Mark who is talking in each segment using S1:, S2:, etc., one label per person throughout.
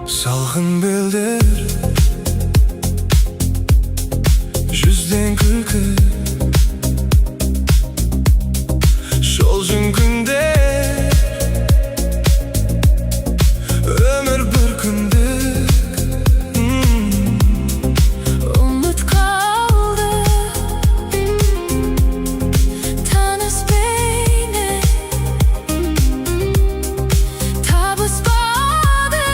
S1: Salgın bildir yüzden күлкі Şolcun günde ömür bir gündür
S2: Umut kaldı tanış beyne tabısmadı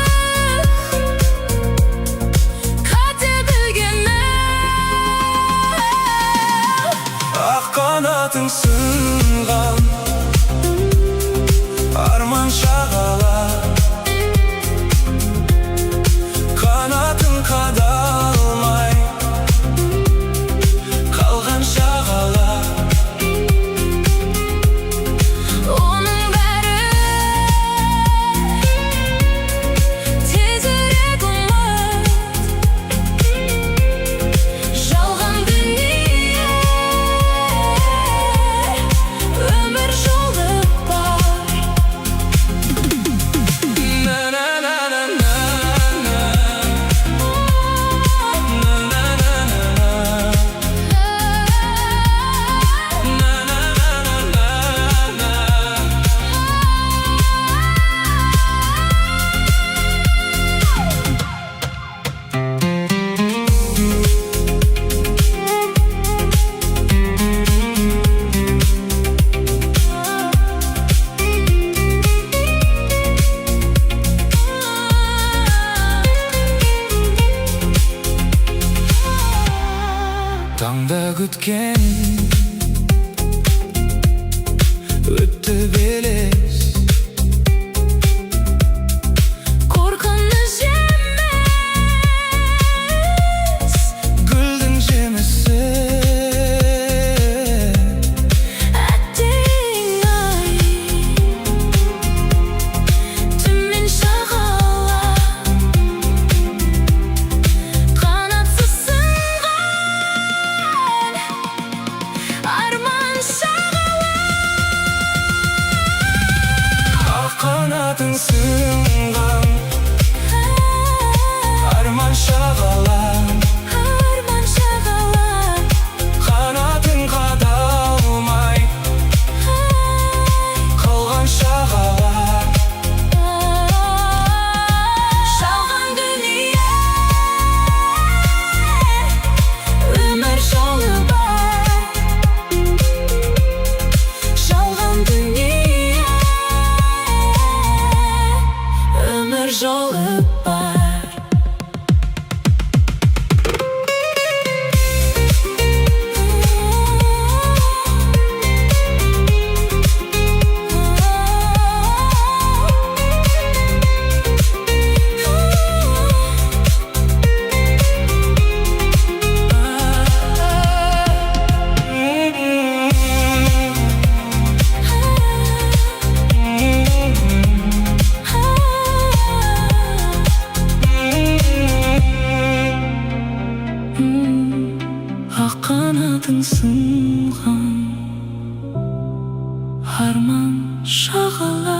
S2: kader bilgene
S1: Ak kanatın sınған arman şağala Kanatın kadalmay kalgan şağala
S2: Onun beri tezirek umut Жалған dünya ömür жолы бар
S1: Na na na na na na Na na na na na Na na na na na Tаңда күткен өтті белес
S2: Korkunç емес
S1: Гүлдің жемісі
S2: әттең ай Түмен шағала Қанатсыз сынған арман шағала
S1: Ақ қанатың сынған арман шағала
S2: Арман шағала
S1: Қанатың қадалмай қалған шағала
S2: Жалған дүние өмір жолы бар Жалған дүние өмір жолы бар Ақ қанатың сынған арман шағала